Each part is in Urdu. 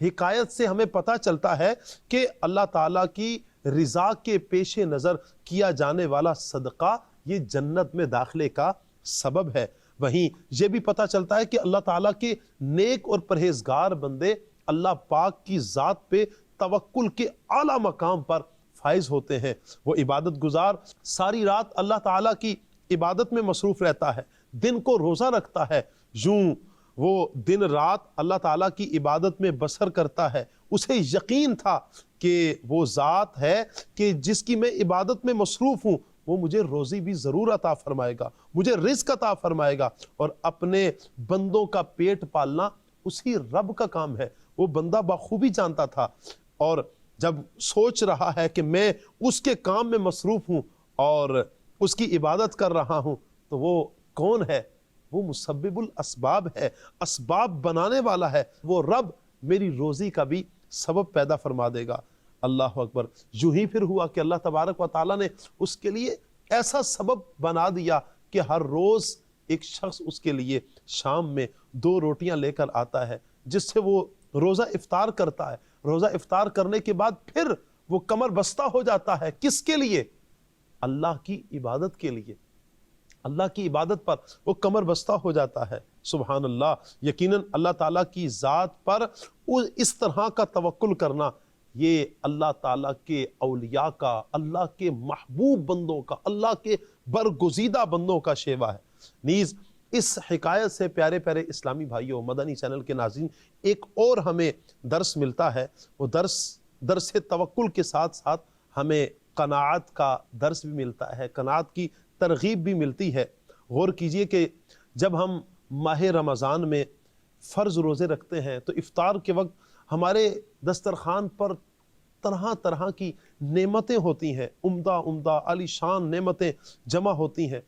حکایت سے ہمیں پتہ چلتا ہے کہ اللہ تعالیٰ کی رضا کے پیش نظر کیا جانے والا صدقہ یہ جنت میں داخلے کا سبب ہے۔ وہیں یہ بھی پتہ چلتا ہے کہ اللہ تعالیٰ کے نیک اور پرہیزگار بندے اللہ پاک کی ذات پہ توکل کے اعلیٰ مقام پر فائز ہوتے ہیں۔ وہ عبادت گزار ساری رات اللہ تعالیٰ کی عبادت میں مصروف رہتا ہے، دن کو روزہ رکھتا ہے، یوں وہ دن رات اللہ تعالیٰ کی عبادت میں بسر کرتا ہے۔ اسے یقین تھا کہ وہ ذات ہے کہ جس کی میں عبادت میں مصروف ہوں وہ مجھے روزی بھی ضرور عطا فرمائے گا، مجھے رزق عطا فرمائے گا، اور اپنے بندوں کا پیٹ پالنا اسی رب کا کام ہے۔ وہ بندہ بخوبی جانتا تھا، اور جب سوچ رہا ہے کہ میں اس کے کام میں مصروف ہوں اور اس کی عبادت کر رہا ہوں، تو وہ کون ہے؟ وہ مسبب الاسباب ہے، اسباب بنانے والا ہے۔ وہ رب میری روزی کا بھی سبب پیدا فرما دے گا۔ اللہ اکبر۔ یوں ہی پھر ہوا کہ اللہ تبارک و تعالیٰ نے اس کے لیے ایسا سبب بنا دیا کہ ہر روز ایک شخص اس کے لیے شام میں 2 روٹیاں لے کر آتا ہے، جس سے وہ روزہ افطار کرتا ہے۔ روزہ افطار کرنے کے بعد پھر وہ کمر بستہ ہو جاتا ہے۔ کس کے لیے؟ اللہ کی عبادت کے لیے۔ اللہ کی عبادت پر وہ کمر بستہ ہو جاتا ہے۔ سبحان اللہ۔ یقیناً اللہ تعالیٰ کی ذات پر اس طرح کا توکل کرنا یہ اللہ تعالیٰ کے اولیاء کا، اللہ کے محبوب بندوں کا، اللہ کے برگزیدہ بندوں کا شیوا ہے۔ نیز اس حکایت سے پیارے پیارے اسلامی بھائیوں، مدنی چینل کے ناظرین، ایک اور ہمیں درس ملتا ہے۔ وہ درس توکل کے ساتھ ساتھ ہمیں قناعت کا درس بھی ملتا ہے، قناعت کی ترغیب بھی ملتی ہے۔ غور کیجئے کہ جب ہم ماہ رمضان میں فرض روزے رکھتے ہیں تو افطار کے وقت ہمارے دسترخوان پر طرح طرح کی نعمتیں ہوتی ہیں، عمدہ عمدہ عالی شان نعمتیں جمع ہوتی ہیں،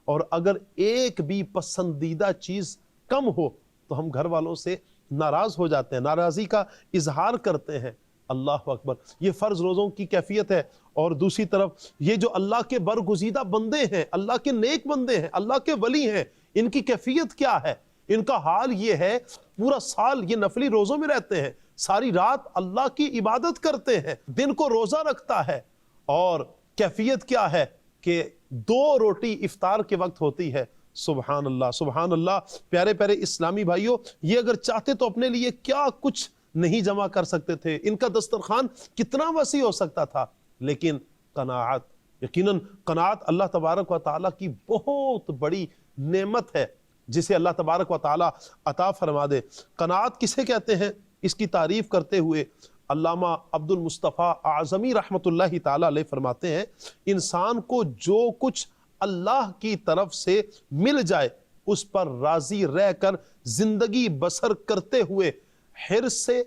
اور اگر ایک بھی پسندیدہ چیز کم ہو تو ہم گھر والوں سے ناراض ہو جاتے ہیں، ناراضی کا اظہار کرتے ہیں۔ اللہ اکبر۔ یہ فرض روزوں کی کیفیت ہے۔ اور دوسری طرف یہ جو اللہ کے برگزیدہ بندے ہیں، اللہ کے نیک بندے ہیں، اللہ کے ولی ہیں، ان کی کیفیت کیا ہے؟ ان کا حال یہ ہے، پورا سال یہ نفلی روزوں میں رہتے ہیں، ساری رات اللہ کی عبادت کرتے ہیں، دن کو روزہ رکھتا ہے، اور کیفیت کیا ہے کہ 2 روٹی افطار کے وقت ہوتی ہے۔ سبحان اللہ، سبحان اللہ۔ پیارے پیارے اسلامی بھائیوں، یہ اگر چاہتے تو اپنے لیے کیا کچھ نہیں جمع کر سکتے تھے، ان کا دسترخوان کتنا وسیع ہو سکتا تھا، لیکن قناعت، یقیناً قناعت اللہ تبارک و تعالیٰ کی بہت بڑی نعمت ہے جسے اللہ تبارک و تعالیٰ عطا فرما دے۔ قناعت کسے کہتے ہیں؟ اس کی تعریف کرتے ہوئے علامہ عبد المصطفیٰ اعظمی رحمۃ اللہ تعالیٰ علیہ فرماتے ہیں، انسان کو جو کچھ اللہ کی طرف سے مل جائے اس پر راضی رہ کر زندگی بسر کرتے ہوئے حرص سے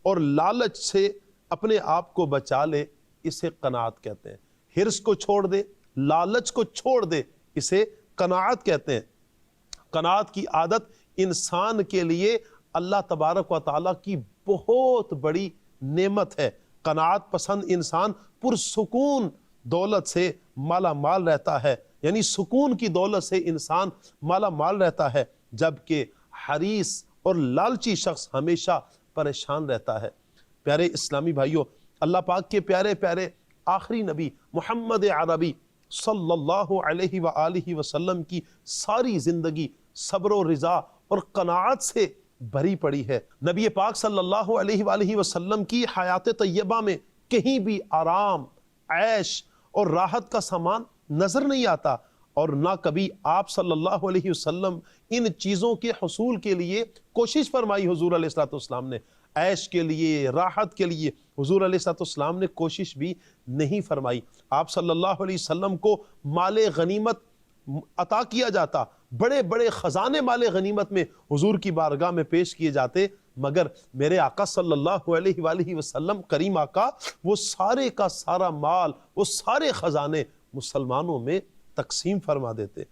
اور لالچ سے اپنے آپ کو بچا لے، اسے قناعت کہتے ہیں۔ حرص کو چھوڑ دے، لالچ کو چھوڑ دے، اسے قناعت کہتے ہیں۔ قناعت کی عادت انسان کے لیے اللہ تبارک و تعالیٰ کی بہت بڑی نعمت ہے۔ قناعت پسند انسان پرسکون دولت سے مالا مال رہتا ہے، یعنی سکون کی دولت سے انسان مالا مال رہتا ہے، جبکہ حریص اور لالچی شخص ہمیشہ پریشان رہتا ہے۔ پیارے اسلامی بھائیوں، اللہ پاک کے پیارے پیارے آخری نبی محمد عربی صلی اللہ علیہ وآلہ وسلم کی ساری زندگی صبر و رضا اور قناعت سے بھری پڑی ہے۔ نبی پاک صلی اللہ علیہ وآلہ وسلم کی حیات طیبہ میں کہیں بھی آرام، عیش اور راحت کا سامان نظر نہیں آتا، اور نہ کبھی آپ صلی اللہ علیہ وسلم ان چیزوں کے حصول کے لیے کوشش فرمائی حضور علیہ الصلوۃ والسلام نے۔ عیش کے لیے، راحت کے لیے حضور علیہ الصلوۃ والسلام نے کوشش بھی نہیں فرمائی۔ آپ صلی اللہ علیہ وسلم کو مال غنیمت عطا کیا جاتا، بڑے بڑے خزانے مال غنیمت میں حضور کی بارگاہ میں پیش کیے جاتے، مگر میرے آقا صلی اللہ علیہ وآلہ وسلم، کریم آقا، وہ سارے کا سارا مال، وہ سارے خزانے مسلمانوں میں تقسیم فرما دیتے۔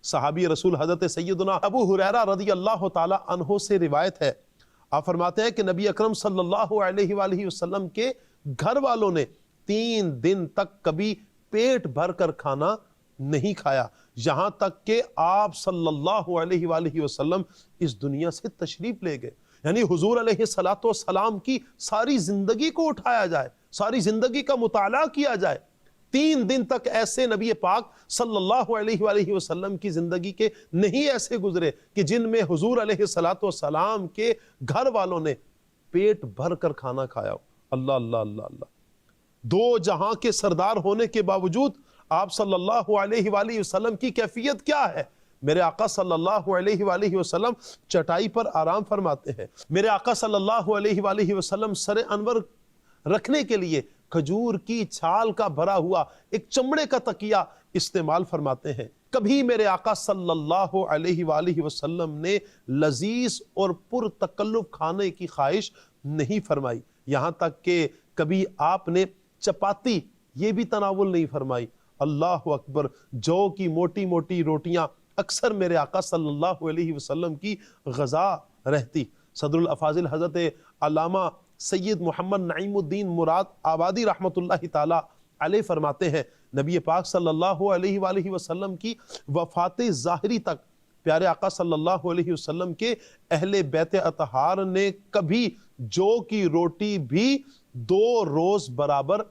صحابی رسول حضرت سیدنا ابو ہریرہ رضی اللہ تعالی عنہ سے روایت ہے، آپ فرماتے ہیں کہ نبی اکرم صلی اللہ علیہ وآلہ وسلم کے گھر والوں نے 3 دن تک کبھی پیٹ بھر کر کھانا نہیں کھایا، یہاں تک کہ آپ صلی اللہ علیہ وآلہ وسلم اس دنیا سے تشریف لے گئے۔ یعنی حضور علیہ الصلوۃ والسلام کی ساری زندگی کو اٹھایا جائے، ساری زندگی کا مطالعہ کیا جائے۔ 3 دن تک ایسے نبی پاک صلی اللہ علیہ وآلہ وسلم کی زندگی کے نہیں ایسے گزرے کہ جن میں حضور علیہ الصلوۃ والسلام کے گھر والوں نے پیٹ بھر کر کھانا کھایا ہو۔ اللہ اللہ اللہ اللہ۔ 2 جہاں کے سردار ہونے کے باوجود آپ صلی اللہ علیہ وآلہ وسلم کی کیفیت کیا ہے؟ میرے آقا صلی اللہ علیہ وآلہ وسلم چٹائی پر آرام فرماتے ہیں۔ میرے آقا صلی اللہ علیہ وآلہ وسلم سر انور رکھنے کے لیے کھجور کی چھال کا بھرا ہوا ایک چمڑے کا تکیہ استعمال فرماتے ہیں۔ کبھی میرے آقا صلی اللہ علیہ وآلہ وسلم نے لذیذ اور پر تکلف کھانے کی خواہش نہیں فرمائی، یہاں تک کہ کبھی آپ نے چپاتی یہ بھی تناول نہیں فرمائی۔ اللہ اکبر۔ جو کی موٹی موٹی روٹیاں اکثر میرے آقا صلی اللہ علیہ وسلم کی غذا رہتی۔ صدر الافاضل حضرت علامہ سید محمد نعیم الدین مراد آبادی رحمت اللہ تعالی علیہ فرماتے ہیں، نبی پاک صلی اللہ علیہ وآلہ وسلم کی وفات ظاہری تک پیارے آقا صلی اللہ علیہ وسلم کے اہل بیت اطہار نے کبھی جو کی روٹی بھی 2 روز برابر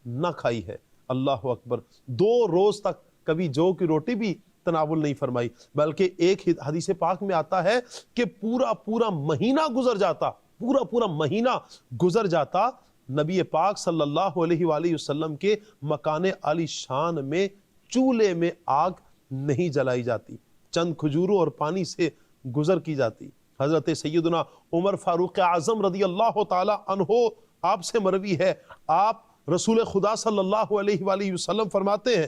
نہ کھائی ہے۔ اللہ اکبر۔ 2 روز تک کبھی جو کی روٹی بھی تناول نہیں فرمائی، بلکہ ایک حدیث پاک میں آتا ہے کہ پورا مہینہ گزر جاتا، پورا مہینہ گزر جاتا، نبی پاک صلی اللہ علیہ وآلہ وسلم کے مکان عالی شان میں چولہے میں آگ نہیں جلائی جاتی، چند کھجوروں اور پانی سے گزر کی جاتی۔ حضرت سیدنا عمر فاروق اعظم رضی اللہ تعالی عنہ آپ سے مروی ہے، آپ رسول خدا صلی اللہ علیہ وآلہ وسلم فرماتے ہیں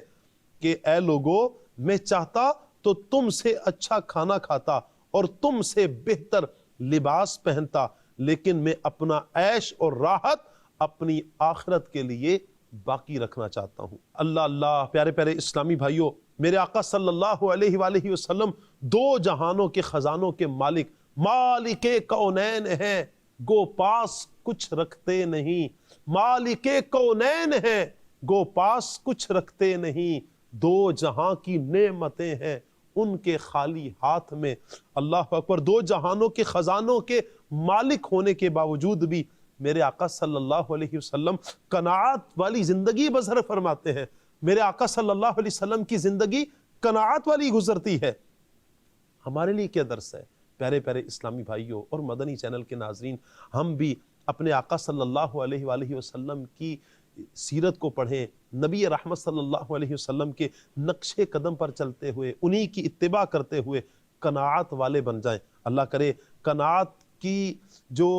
کہ اے لوگو، میں چاہتا تو تم سے اچھا کھانا کھاتا اور تم سے بہتر لباس پہنتا، لیکن میں اپنا عیش اور راحت اپنی آخرت کے لیے باقی رکھنا چاہتا ہوں۔ اللہ اللہ۔ پیارے پیارے اسلامی بھائیوں، میرے آقا صلی اللہ علیہ وآلہ وسلم 2 جہانوں کے خزانوں کے مالک کونین ہیں، گو پاس کچھ رکھتے نہیں۔ مالک کونین ہیں، گو پاس کچھ رکھتے نہیں، 2 جہاں کی نعمتیں ہیں ان کے خالی ہاتھ میں۔ اللہ اکبر۔ 2 جہانوں کے خزانوں کے مالک ہونے کے باوجود بھی میرے آقا صلی اللہ علیہ وسلم قناعت والی زندگی بسر فرماتے ہیں۔ میرے آقا صلی اللہ علیہ وسلم کی زندگی قناعت والی گزرتی ہے۔ ہمارے لیے کیا درس ہے؟ پیارے پیارے اسلامی بھائیوں اور مدنی چینل کے ناظرین، ہم بھی اپنے آقا صلی اللہ علیہ وآلہ وسلم کی سیرت کو پڑھیں، نبی رحمت صلی اللہ علیہ وسلم کے نقش قدم پر چلتے ہوئے، انہی کی اتباع کرتے ہوئے قناعت والے بن جائیں۔ اللہ کرے قناعت کی جو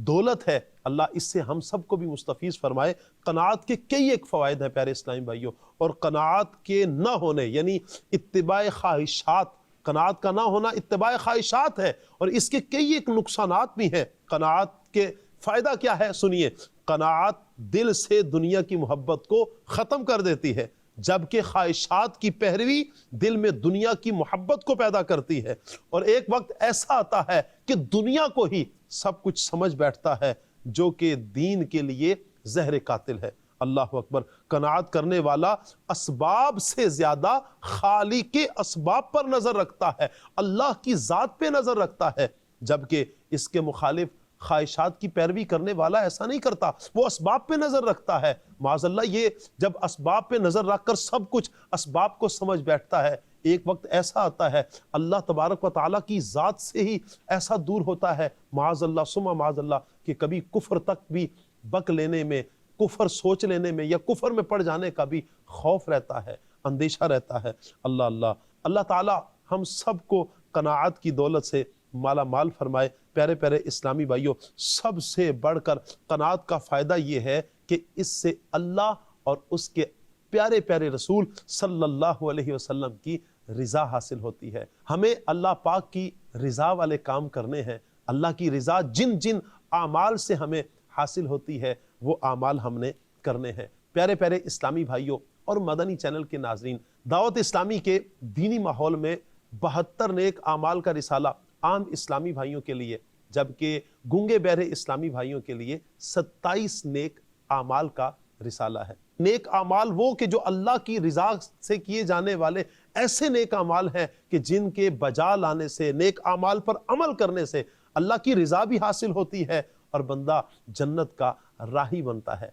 دولت ہے اللہ اس سے ہم سب کو بھی مستفیض فرمائے۔ قناعت کے کئی ایک فوائد ہیں پیارے اسلامی بھائیوں، اور قناعت کے نہ ہونے یعنی اتباع خواہشات، قناعت کا نہ ہونا اتباع خواہشات ہے، اور اس کے کئی ایک نقصانات بھی ہیں۔ قناعت کے فائدہ کیا ہے؟ سنیے۔ قناعت دل سے دنیا کی محبت کو ختم کر دیتی ہے، جبکہ خواہشات کی پیروی دل میں دنیا کی محبت کو پیدا کرتی ہے، اور ایک وقت ایسا آتا ہے کہ دنیا کو ہی سب کچھ سمجھ بیٹھتا ہے، جو کہ دین کے لیے زہر قاتل ہے۔ اللہ اکبر۔ قناعت کرنے والا اسباب سے زیادہ خالق کے اسباب پر نظر رکھتا ہے، اللہ کی ذات پہ نظر رکھتا ہے، جبکہ اس کے مخالف خواہشات کی پیروی کرنے والا ایسا نہیں کرتا، وہ اسباب پہ نظر رکھتا ہے۔ معاذ اللہ، یہ جب اسباب پہ نظر رکھ کر سب کچھ اسباب کو سمجھ بیٹھتا ہے، ایک وقت ایسا آتا ہے اللہ تبارک و تعالیٰ کی ذات سے ہی ایسا دور ہوتا ہے، معاذ اللہ ثم معاذ اللہ، کہ کبھی کفر تک بھی بک لینے میں، کفر سوچ لینے میں، یا کفر میں پڑ جانے کا بھی خوف رہتا ہے، اندیشہ رہتا ہے۔ اللہ اللہ۔ اللہ تعالیٰ ہم سب کو قناعت کی دولت سے مالا مال فرمائے۔ پیارے پیارے اسلامی بھائیوں، سب سے بڑھ کر قناعت کا فائدہ یہ ہے کہ اس سے اللہ اور اس کے پیارے پیارے رسول صلی اللہ علیہ وسلم کی رضا حاصل ہوتی ہے۔ ہمیں اللہ پاک کی رضا والے کام کرنے ہیں۔ اللہ کی رضا جن جن اعمال سے ہمیں حاصل ہوتی ہے وہ اعمال ہم نے کرنے ہیں۔ پیارے پیارے اسلامی بھائیوں اور مدنی چینل کے ناظرین، دعوت اسلامی کے دینی ماحول میں 72 نیک اعمال کا رسالہ عام اسلامی بھائیوں کے لیے، جبکہ گونگے بہرے اسلامی بھائیوں کے لیے 27 نیک اعمال کا رسالہ ہے۔ نیک اعمال وہ کہ جو اللہ کی رضا سے کیے جانے والے ایسے نیک اعمال ہیں کہ جن کے بجا لانے سے، نیک اعمال پر عمل کرنے سے اللہ کی رضا بھی حاصل ہوتی ہے اور بندہ جنت کا راہی بنتا ہے۔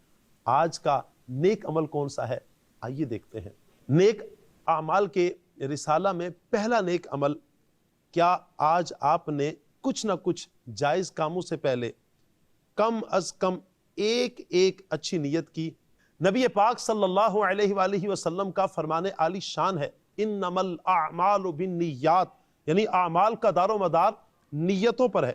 آج کا نیک عمل کون سا ہے؟ آئیے دیکھتے ہیں۔ نیک اعمال کے رسالہ میں پہلا نیک عمل، کیا آج آپ نے کچھ نہ کچھ جائز کاموں سے پہلے کم از کم ایک اچھی نیت کی؟ نبی پاک صلی اللہ علیہ وآلہ وسلم کا فرمان عالی شان ہے، انما الاعمال بالنیات، یعنی اعمال کا دار و مدار نیتوں پر ہے۔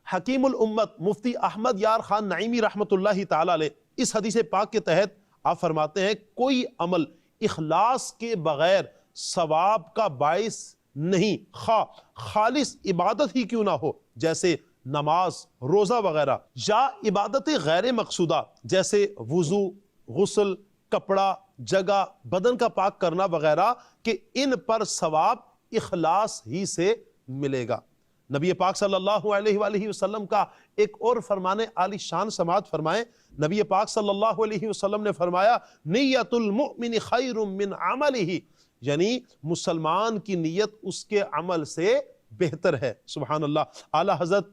حکیم الامت مفتی احمد یار خان نعیمی رحمت اللہ تعالی علیہ اس حدیث پاک کے تحت آپ فرماتے ہیں کوئی عمل اخلاص کے بغیر ثواب کا باعث نہیں، خواہ خالص عبادت ہی کیوں نہ ہو، جیسے نماز، روزہ وغیرہ، یا عبادت غیر مقصودہ جیسے وضو، غسل، کپڑا، جگہ، بدن کا پاک کرنا وغیرہ، کہ ان پر ثواب اخلاص ہی سے ملے گا۔ نبی پاک صلی اللہ علیہ وآلہ وسلم کا ایک اور فرمان عالی شان سماعت فرمائیں۔ نبی پاک صلی اللہ علیہ وسلم نے فرمایا نیت المؤمن خیر من عملہ، یعنی مسلمان کی نیت اس کے عمل سے بہتر ہے۔ سبحان اللہ۔ اعلی حضرت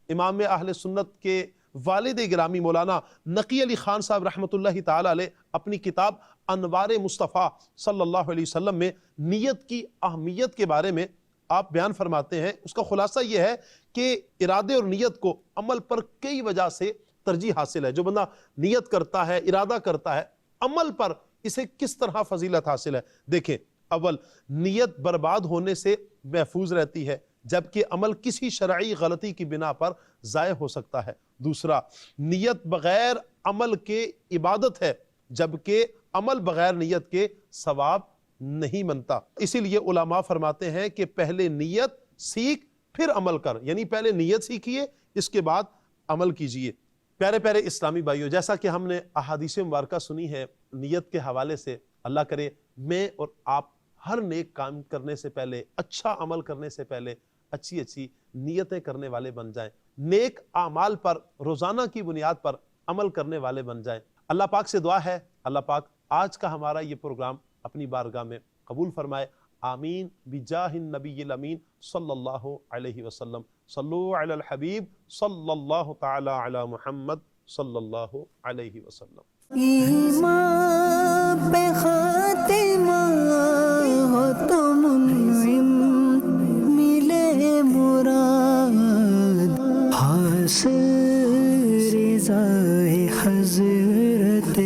امام اہل سنت کے والد گرامی مولانا نقی علی خان صاحب رحمۃ اللہ تعالی علیہ اپنی کتاب انوار مصطفیٰ صلی اللہ علیہ وسلم میں نیت کی اہمیت کے بارے میں آپ بیان فرماتے ہیں۔ اس کا خلاصہ یہ ہے کہ ارادے اور نیت کو عمل پر کئی وجہ سے ترجیح حاصل ہے۔ جو بندہ نیت کرتا ہے، ارادہ کرتا ہے، عمل پر اسے کس طرح فضیلت حاصل ہے؟ دیکھیں، اول نیت برباد ہونے سے محفوظ رہتی ہے، جبکہ عمل کسی شرعی غلطی کی بنا پر ضائع ہو سکتا ہے۔ دوسرا، نیت بغیر عمل کے عبادت ہے، جبکہ عمل بغیر نیت کے ثواب نہیں بنتا۔ اسی لیے علماء فرماتے ہیں کہ پہلے نیت سیکھ پھر عمل کر، یعنی پہلے نیت سیکھیے، اس کے بعد عمل کیجئے۔ پیارے پیارے اسلامی بھائیوں، جیسا کہ ہم نے احادیث مبارکہ سنی ہے نیت کے حوالے سے، اللہ کرے میں اور آپ ہر نیک کام کرنے سے پہلے، اچھا عمل کرنے سے پہلے اچھی نیتیں کرنے والے بن جائیں، نیک اعمال پر روزانہ کی بنیاد پر عمل کرنے والے بن جائیں۔ اللہ پاک سے دعا ہے اللہ پاک آج کا ہمارا یہ پروگرام اپنی بارگاہ میں قبول فرمائے، آمین بجاہ النبی الامین صلی اللہ علیہ وسلم۔ صلو علی الحبیب صلی اللہ تعالی علی محمد صلی اللہ علیہ وسلم۔ ایمان پہ خاتمہ ہو تو منعم، ملے مراد حاصل رضا حضرت